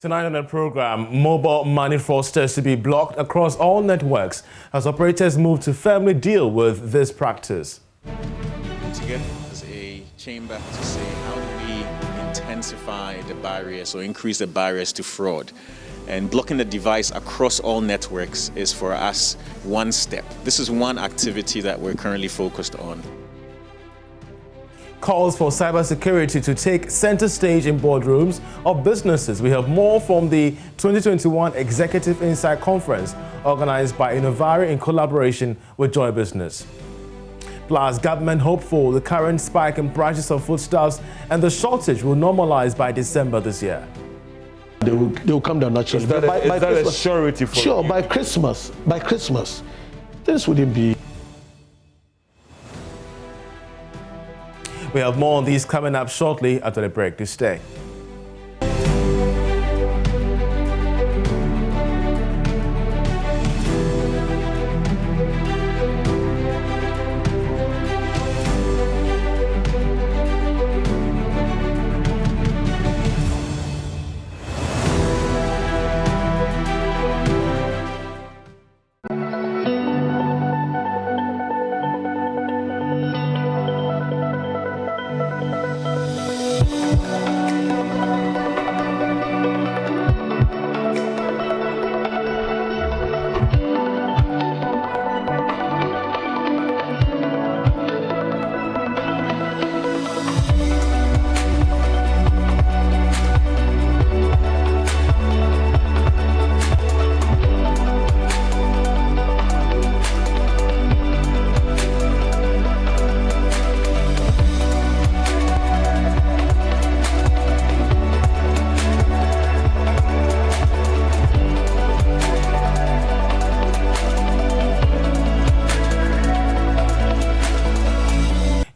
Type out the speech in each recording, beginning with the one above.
Tonight on the program, mobile money fraudsters to be blocked across all networks as operators move to firmly deal with this practice. Together as a chamber to say how do we intensify the barriers or increase the barriers to fraud. And blocking the device across all networks is for us one step. This is one activity that we're currently focused on. Calls for cybersecurity to take center stage in boardrooms of businesses. We have more from the 2021 Executive Insight Conference organized by Innovari in collaboration with Joy Business. Plus, government hopeful the current spike in prices of foodstuffs and the shortage will normalize by December this year. They will come down naturally. Is that a surety for Sure, you? by Christmas, this wouldn't be. We have more on these coming up shortly after the break. Do stay.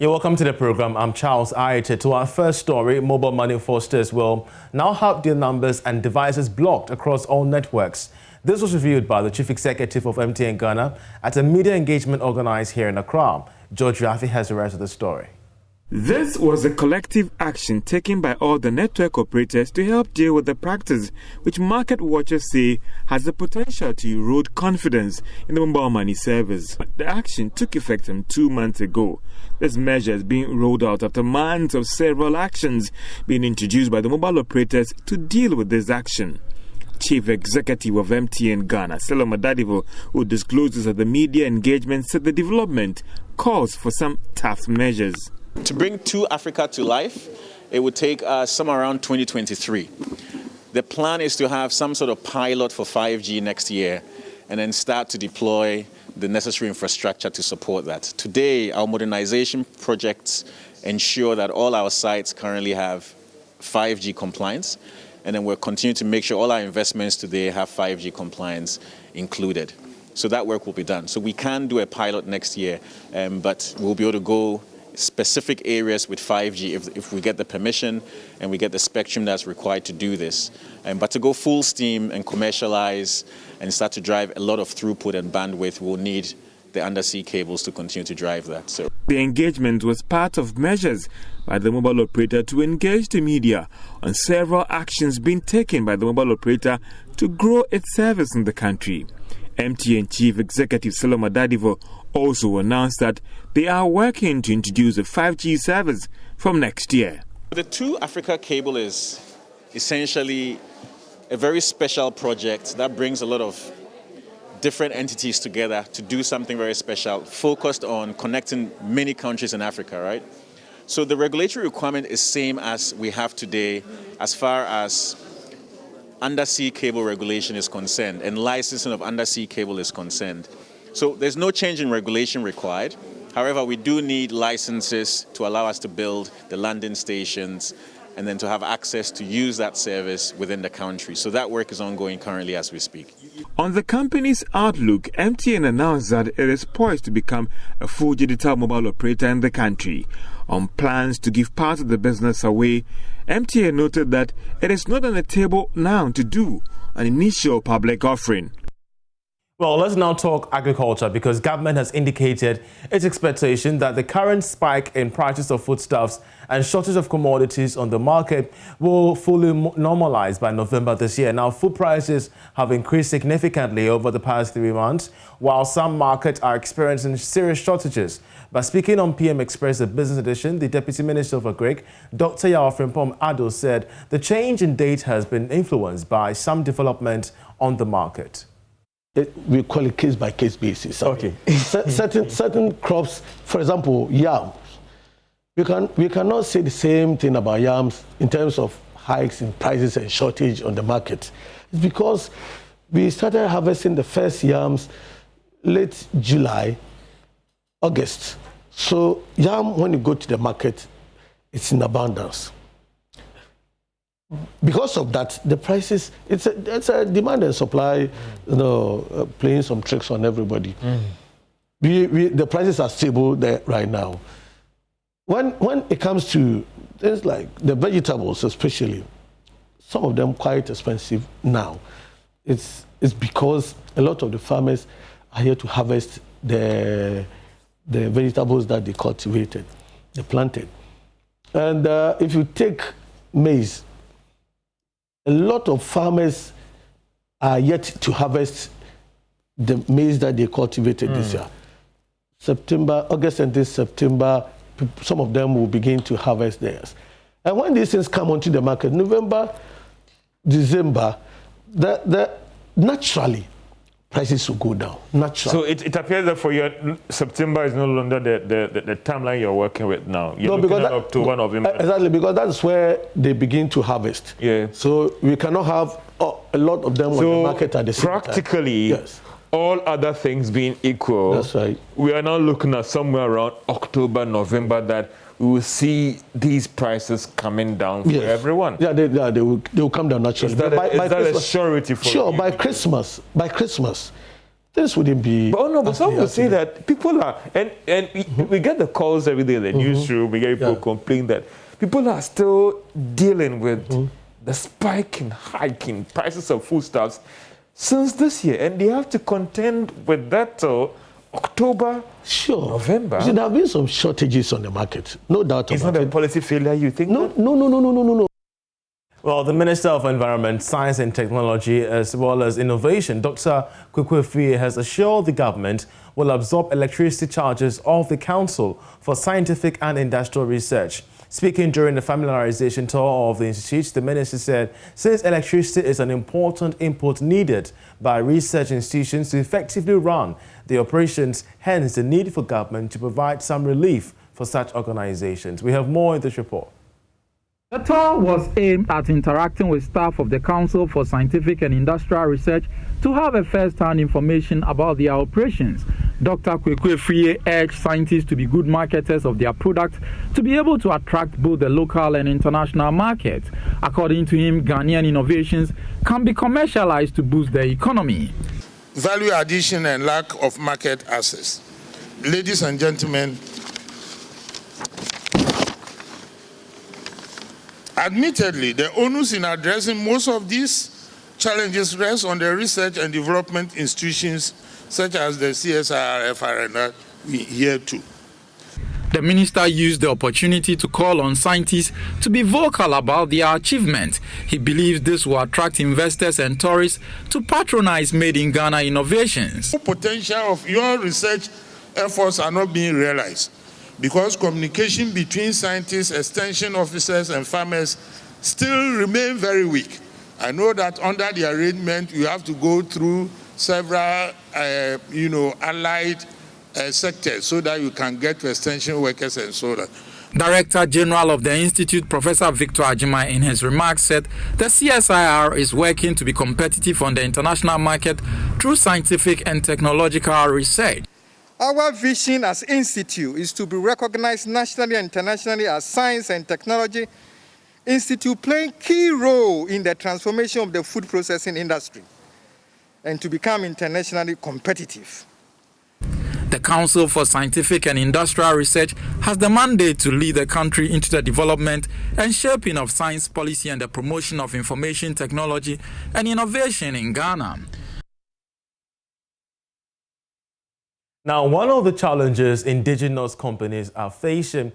You're welcome to the program. I'm Charles Ayete. To our first story, mobile money fraudsters will now have their numbers and devices blocked across all networks. This was revealed by the Chief Executive of MTN Ghana at a media engagement organized here in Accra. George Rafi has the rest of the story. This was a collective action taken by all the network operators to help deal with the practice, which market watchers say has the potential to erode confidence in the mobile money service. The action took effect some 2 months ago. This measure is being rolled out after months of several actions being introduced by the mobile operators to deal with this action. Chief Executive of MTN Ghana, Seloma Dadivo, who discloses at the media engagement, said the development calls for some tough measures. To bring 2Africa to life, it would take us somewhere around 2023. The plan is to have some sort of pilot for 5G next year and then start to deploy the necessary infrastructure to support that. Today, our modernization projects ensure that all our sites currently have 5G compliance, and then we'll continue to make sure all our investments today have 5G compliance included. So that work will be done. So we can do a pilot next year, but we'll be able to go specific areas with 5G if we get the permission and we get the spectrum that's required to do this. But to go full steam and commercialize and start to drive a lot of throughput and bandwidth, we'll need the undersea cables to continue to drive that. So the engagement was part of measures by the mobile operator to engage the media on several actions being taken by the mobile operator to grow its service in the country. MTN Chief Executive Seloma Dadivo also announced that they are working to introduce a 5G service from next year. The 2Africa cable is essentially a very special project that brings a lot of different entities together to do something very special, focused on connecting many countries in Africa, right? So the regulatory requirement is same as we have today as far as undersea cable regulation is concerned and licensing of undersea cable is concerned. So there's no change in regulation required. However, we do need licenses to allow us to build the landing stations and then to have access to use that service within the country. So that work is ongoing currently as we speak. On the company's outlook, MTN announced that it is poised to become a full digital mobile operator in the country. On plans to give part of the business away, MTN noted that it is not on the table now to do an initial public offering. Well, let's now talk agriculture because government has indicated its expectation that the current spike in prices of foodstuffs and shortage of commodities on the market will fully normalize by November this year. Now, food prices have increased significantly over the past 3 months, while some markets are experiencing serious shortages. But speaking on PM Express, the business edition, the Deputy Minister for Agric, Dr. Frimpong Ado, said the change in date has been influenced by some development on the market. We call it case-by-case basis. Okay. certain crops, for example, yams. We cannot say the same thing about yams in terms of hikes in prices and shortage on the market. It's because we started harvesting the first yams late July, August. So yam, when you go to the market, it's in abundance. Because of that, the prices, it's a demand and supply, playing some tricks on everybody. The prices are stable there right now. When it comes to things like the vegetables especially, some of them quite expensive now. It's because a lot of the farmers are here to harvest the vegetables that they cultivated, they planted. And if you take maize, a lot of farmers are yet to harvest the maize that they cultivated this year. August and this September, some of them will begin to harvest theirs. And when these things come onto the market, November, December, naturally, prices will go down, naturally. So it appears that for you, September is no longer the timeline you're working with now. You're looking at October, November. Exactly, because that's where they begin to harvest. Yeah. So we cannot have a lot of them on the market at the same time. Practically, yes. All other things being equal, that's right. We are now looking at somewhere around October, November that we will see these prices coming down for everyone. Yeah, they will come down naturally. Is that a surety for you? Sure, by Christmas, this wouldn't be. But some will say that people are, and we get the calls every day in the newsroom, we get people complain that people are still dealing with the spike in hiking prices of foodstuffs since this year, and they have to contend with that till October, November. See, there have been some shortages on the market, no doubt about it. It's not a policy failure, you think? No. Well, the Minister of Environment, Science and Technology, as well as Innovation, Dr. Kwekwe Fie, has assured the government will absorb electricity charges of the Council for Scientific and Industrial Research. Speaking during the familiarization tour of the institute, the minister said, since electricity is an important input needed by research institutions to effectively run the operations, hence the need for government to provide some relief for such organizations. We have more in this report. The tour was aimed at interacting with staff of the Council for Scientific and Industrial Research to have a first-hand information about their operations. Dr. Kwekwe Fie urged scientists to be good marketers of their products to be able to attract both the local and international market. According to him, Ghanaian innovations can be commercialized to boost the economy. Value addition and lack of market access. Ladies and gentlemen, admittedly, the onus in addressing most of these challenges rests on the research and development institutions such as the CSIR, FRN, we here too. The minister used the opportunity to call on scientists to be vocal about their achievements. He believes this will attract investors and tourists to patronize made-in-Ghana innovations. The potential of your research efforts are not being realized because communication between scientists, extension officers, and farmers still remain very weak. I know that under the arrangement, you have to go through several, allied sectors so that you can get to extension workers and so on. Director General of the Institute, Professor Victor Ajimai, in his remarks said the CSIR is working to be competitive on the international market through scientific and technological research. Our vision as Institute is to be recognized nationally and internationally as science and technology institute playing key role in the transformation of the food processing industry and to become internationally competitive. The Council for Scientific and Industrial Research has the mandate to lead the country into the development and shaping of science policy and the promotion of information technology and innovation in Ghana. Now, one of the challenges indigenous companies are facing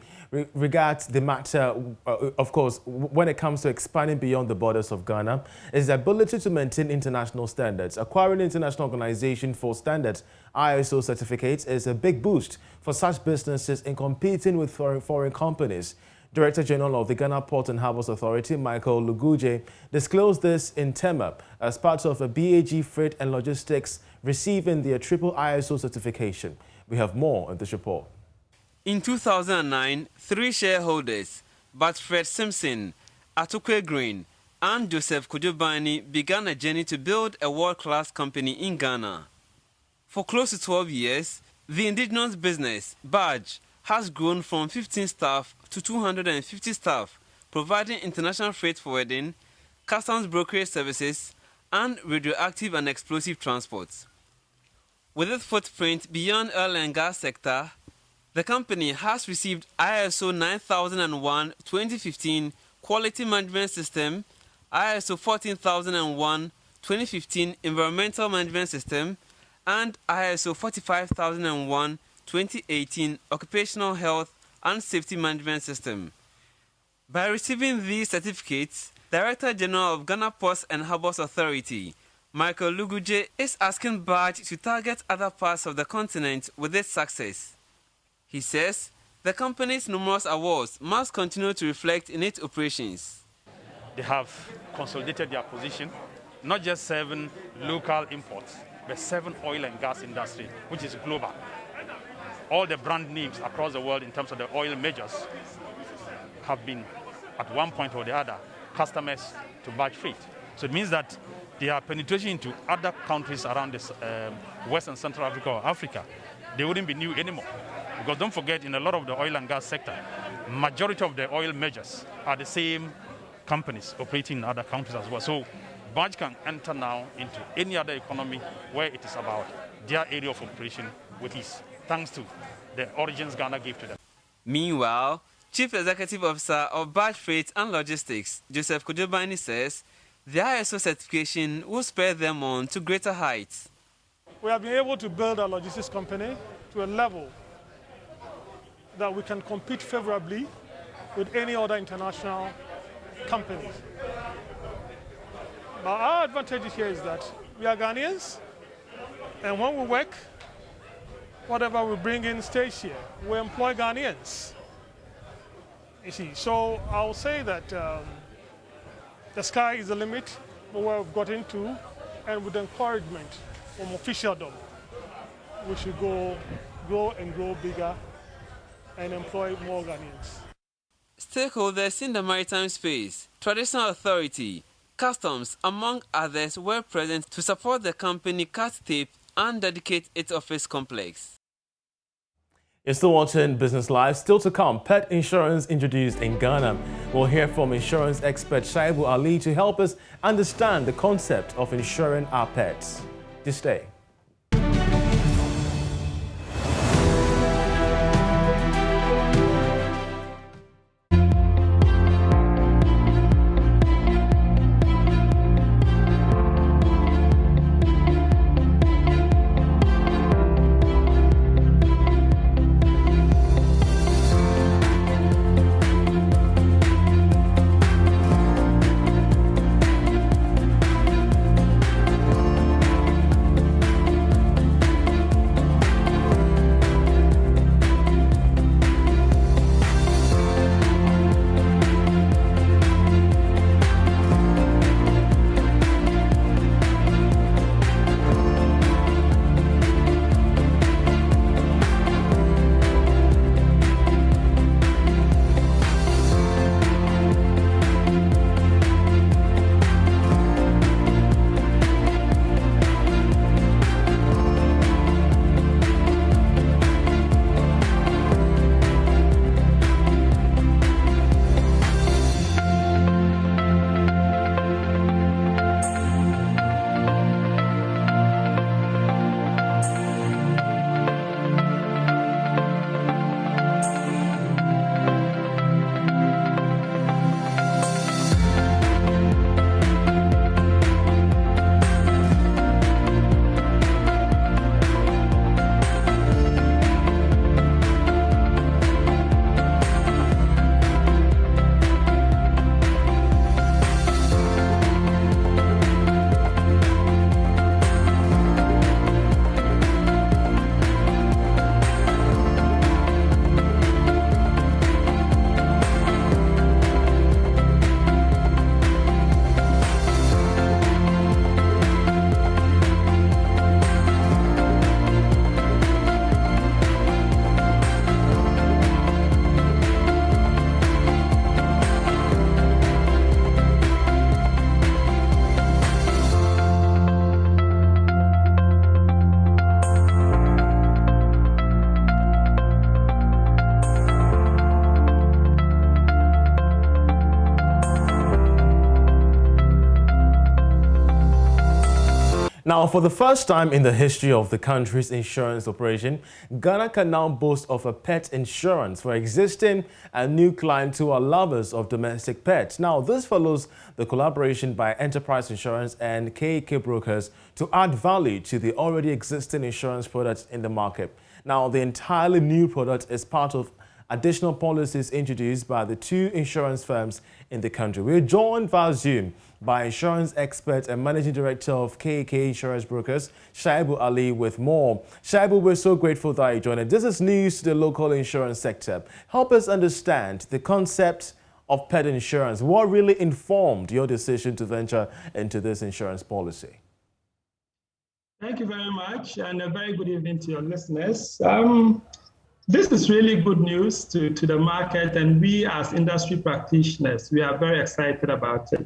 regards the matter, of course, when it comes to expanding beyond the borders of Ghana, is the ability to maintain international standards. Acquiring International Organization for Standards ISO certificates is a big boost for such businesses in competing with foreign companies. Director General of the Ghana Port and Harbours Authority, Michael Luguje, disclosed this in Tema as part of a BAG Freight and Logistics receiving their triple ISO certification. We have more in this report. In 2009, 3 shareholders, Bartfred Simpson, Atokwe Green, and Joseph Kujobani began a journey to build a world-class company in Ghana. For close to 12 years, the indigenous business, BAG, has grown from 15 staff to 250 staff, providing international freight forwarding, customs brokerage services, and radioactive and explosive transports. With its footprint beyond oil and gas sector, the company has received ISO 9001-2015 Quality Management System, ISO 14001-2015 Environmental Management System, and ISO 45001-2018 Occupational Health and Safety Management System. By receiving these certificates, Director General of Ghana Ports and Harbours Authority, Michael Luguje, is asking BAG to target other parts of the continent with its success. He says the company's numerous awards must continue to reflect in its operations. They have consolidated their position, not just serving local imports, but serving oil and gas industry, which is global. All the brand names across the world in terms of the oil majors have been, at one point or the other, customers to BAG Freight. So it means that their penetration into other countries around this West and Central Africa or Africa, they wouldn't be new anymore. Because don't forget, in a lot of the oil and gas sector, majority of the oil majors are the same companies operating in other countries as well. So BAG can enter now into any other economy where it is about their area of operation with ease, thanks to the origins Ghana gave to them. Meanwhile, Chief Executive Officer of BAG Freight and Logistics, Joseph Kujobani, says the ISO certification will spur them on to greater heights. We have been able to build a logistics company to a level that we can compete favorably with any other international companies. But our advantage here is that we are Ghanaians, and when we work, whatever we bring in stays here. We employ Ghanaians. You see, so I'll say that the sky is the limit for where we've got into, and with encouragement from officialdom, we should grow and grow bigger and employ more Ghanaians. Stakeholders in the maritime space, traditional authority, customs, among others, were present to support the company cut tape and dedicate its office complex. You're still watching Business Live. Still to come, pet insurance introduced in Ghana. We'll hear from insurance expert Shaibu Ali to help us understand the concept of insuring our pets. Just stay. Now, for the first time in the history of the country's insurance operation, Ghana can now boast of a pet insurance for existing and new clients who are lovers of domestic pets. Now, this follows the collaboration by Enterprise Insurance and KK Brokers to add value to the already existing insurance products in the market. Now, the entirely new product is part of additional policies introduced by the two insurance firms in the country. We're joined via Zoom by insurance expert and managing director of KK Insurance Brokers, Shaibu Ali, with more. Shaibu, we're so grateful that you joined us. This is news to the local insurance sector. Help us understand the concept of pet insurance. What really informed your decision to venture into this insurance policy? Thank you very much, and a very good evening to your listeners. This is really good news to the market, and we as industry practitioners, we are very excited about it.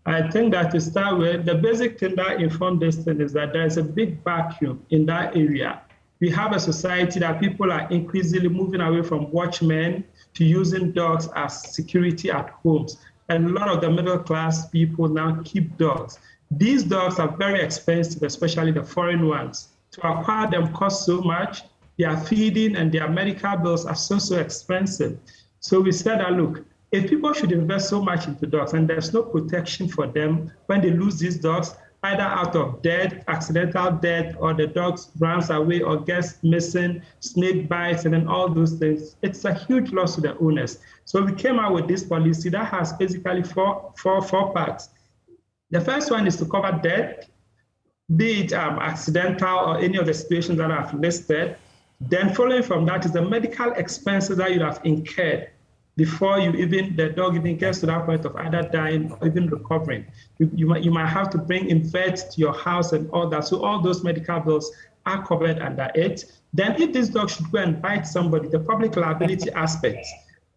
I think that to start with, the basic thing that informed this thing is that there is a big vacuum in that area. We have a society that people are increasingly moving away from watchmen to using dogs as security at homes. And a lot of the middle class people now keep dogs. These dogs are very expensive, especially the foreign ones. To acquire them costs so much. Their feeding and their medical bills are so expensive. So we said that, look, if people should invest so much into dogs and there's no protection for them when they lose these dogs, either out of death, accidental death, or the dog runs away or gets missing, snake bites, and then all those things, it's a huge loss to the owners. So we came out with this policy that has basically four parts. The first one is to cover death, be it accidental or any of the situations that I've listed. Then following from that is the medical expenses that you have incurred before the dog even gets to that point of either dying or even recovering. You might have to bring in vets to your house and all that. So all those medical bills are covered under it. Then if this dog should go and bite somebody, the public liability aspect,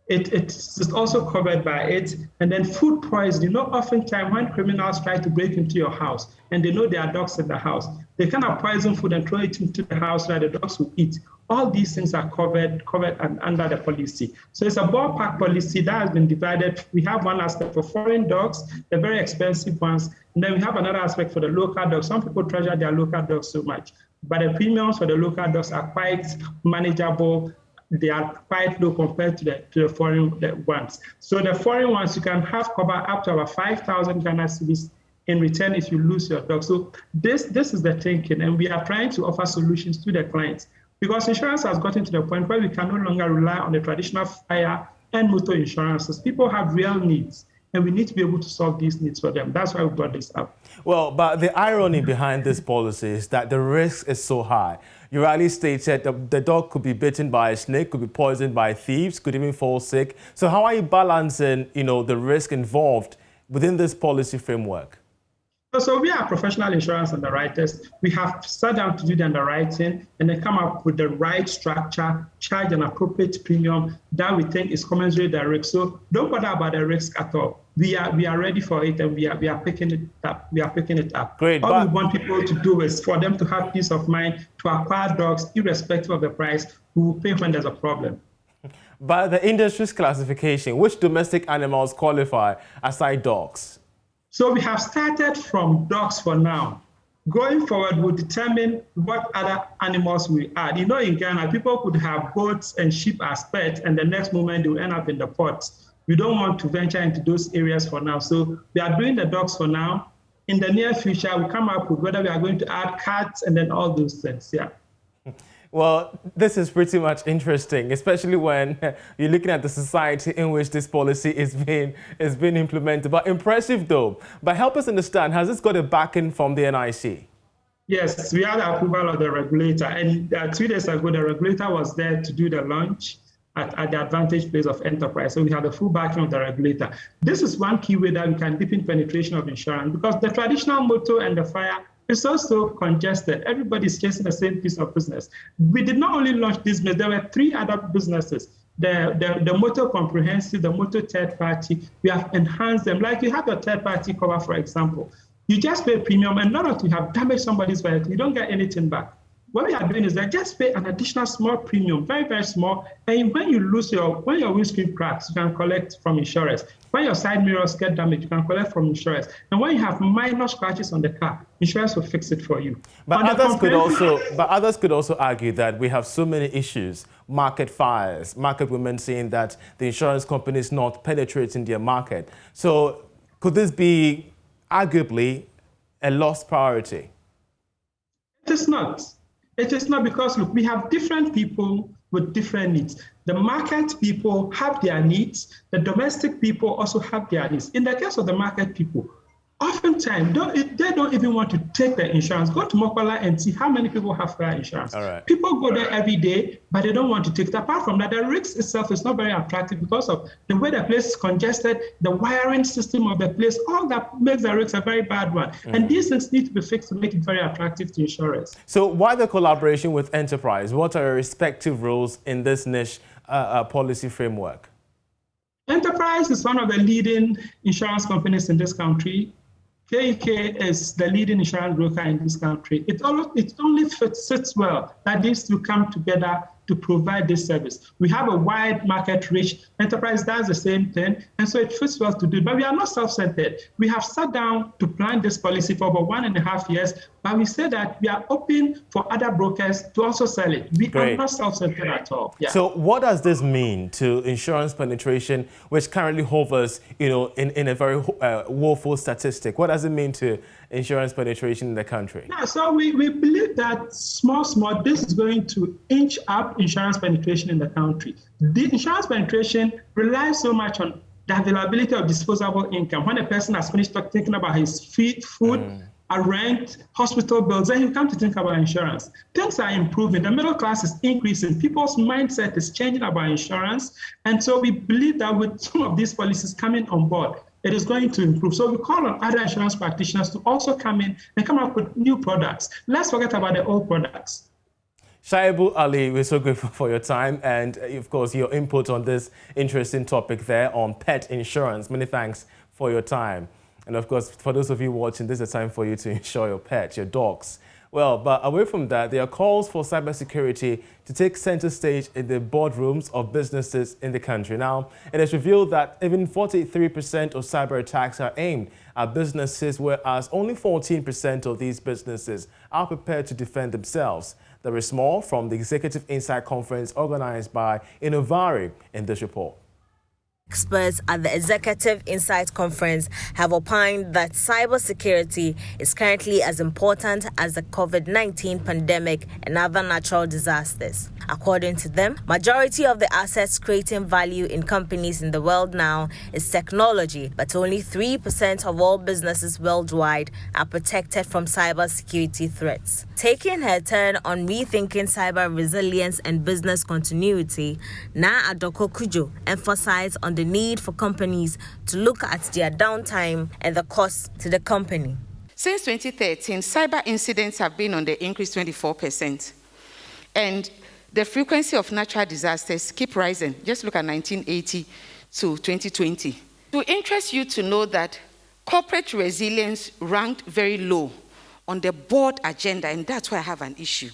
it's also covered by it. And then food poisoning. Oftentimes when criminals try to break into your house and they know there are dogs in the house, they cannot poison food and throw it into the house where the dogs will eat. All these things are covered and under the policy. So it's a ballpark policy that has been divided. We have one aspect for foreign dogs, the very expensive ones, and then we have another aspect for the local dogs. Some people treasure their local dogs so much, but the premiums for the local dogs are quite manageable. They are quite low compared to the foreign ones. So the foreign ones, you can have cover up to about 5,000 Ghana cedis in return if you lose your dog. So this is the thinking, and we are trying to offer solutions to the clients. Because insurance has gotten to the point where we can no longer rely on the traditional fire and motor insurances. People have real needs, and we need to be able to solve these needs for them. That's why we brought this up. Well, but the irony behind this policy is that the risk is so high. You rightly stated that the dog could be bitten by a snake, could be poisoned by thieves, could even fall sick. So how are you balancing, the risk involved within this policy framework? So we are professional insurance underwriters. We have sat down to do the underwriting and then come up with the right structure, charge an appropriate premium that we think is commensurate with the risk. So don't bother about the risk at all. We are ready for it, and we are picking it up. Great. All we want people to do is for them to have peace of mind to acquire dogs, irrespective of the price. We will pay when there's a problem. By the industry's classification, which domestic animals qualify aside dogs? So we have started from dogs for now. Going forward, we'll determine what other animals we add. In Ghana, people could have goats and sheep as pets, and the next moment they will end up in the pots. We don't want to venture into those areas for now. So we are doing the dogs for now. In the near future, we'll come up with whether we are going to add cats and then all those things. Yeah. Well, this is pretty much interesting, especially when you're looking at the society in which this policy is being implemented. But impressive, though. But help us understand, has this got a backing from the NIC? Yes, we had the approval of the regulator. And 2 days ago, the regulator was there to do the launch at the advantage place of enterprise. So we have the full backing of the regulator. This is one key way that we can deepen penetration of insurance, because the traditional motor and the fire is also congested. Everybody's chasing the same piece of business. We did not only launch this business, there were 3 other businesses. The motor comprehensive, the motor third party, we have enhanced them. Like you have your third party cover, for example. You just pay premium, and not that you have damaged somebody's vehicle, you don't get anything back. what we are doing is that just pay an additional small premium, very, very small. And when when your windscreen cracks, you can collect from insurance. When your side mirrors get damaged, you can collect from insurance. And when you have minor scratches on the car, insurance will fix it for you. But others could also argue that we have so many issues, market fires, market women saying that the insurance company is not penetrating their market. So could this be arguably a lost priority? It is not. It is not, because, look, we have different people with different needs. The market people have their needs. The domestic people also have their needs. In the case of the market people, oftentimes, they don't even want to take the insurance. Go to Mokola and see how many people have fire insurance. All right. People go there every day, but they don't want to take it. Apart from that, the risk itself is not very attractive because of the way the place is congested, the wiring system of the place, all that makes the risk a very bad one. And these things need to be fixed to make it very attractive to insurers. So why the collaboration with Enterprise? What are your respective roles in this niche policy framework? Enterprise is one of the leading insurance companies in this country. KEK is the leading insurance broker in this country. It only fits well that these two come together to provide this service. We have a wide market reach. Enterprise does the same thing, and so it fits well to do. But we are not self-centered. We have sat down to plan this policy for about 1.5 years, but we say that we are open for other brokers to also sell it. We are not self-centered at all. Yeah. So what does this mean to insurance penetration, which currently hovers, in a very woeful statistic? What does it mean to insurance penetration in the country? Yeah, so we believe that small, this is going to inch up insurance penetration in the country. The insurance penetration relies so much on the availability of disposable income. When a person has finished thinking about his food, a rent, hospital bills, then you come to think about insurance. Things are improving. The middle class is increasing. People's mindset is changing about insurance. And so we believe that with some of these policies coming on board, it is going to improve. So we call on other insurance practitioners to also come in and come up with new products. Let's forget about the old products. Shaibu Ali, we're so grateful for your time and, of course, your input on this interesting topic there on pet insurance. Many thanks for your time. And, of course, for those of you watching, this is a time for you to insure your pets, your dogs. Well, but away from that, there are calls for cybersecurity to take center stage in the boardrooms of businesses in the country. Now, it is revealed that even 43% of cyber attacks are aimed at businesses, whereas only 14% of these businesses are prepared to defend themselves. There is more from the Executive Insight Conference organized by Innovari in this report. Experts at the Executive Insight Conference have opined that cybersecurity is currently as important as the COVID-19 pandemic and other natural disasters. According to them, majority of the assets creating value in companies in the world now is technology, but only 3% of all businesses worldwide are protected from cybersecurity threats. Taking her turn on rethinking cyber resilience and business continuity, Na Adoko Kujo emphasized on the need for companies to look at their downtime and the cost to the company. Since 2013, cyber incidents have been on the increase 24%. And the frequency of natural disasters keep rising. Just look at 1980 to 2020. To interest you to know that corporate resilience ranked very low on the board agenda, and that's why I have an issue.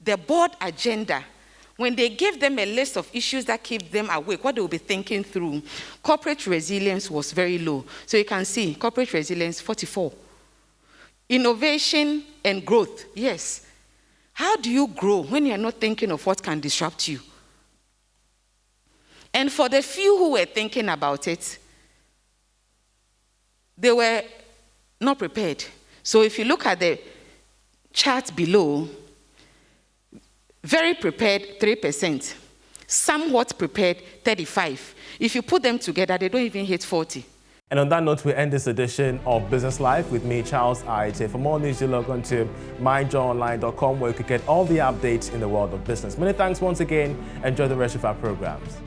The board agenda, when they give them a list of issues that keep them awake, what they will be thinking through, corporate resilience was very low. So you can see corporate resilience, 44. Innovation and growth, yes. How do you grow when you're not thinking of what can disrupt you? And for the few who were thinking about it, they were not prepared. So if you look at the chart below, very prepared, 3%. Somewhat prepared, 35%. If you put them together, they don't even hit 40%. And on that note, we end this edition of Business Life with me, Charles Aite. For more news, you log on to myjoyonline.com, where you can get all the updates in the world of business. Many thanks once again. Enjoy the rest of our programs.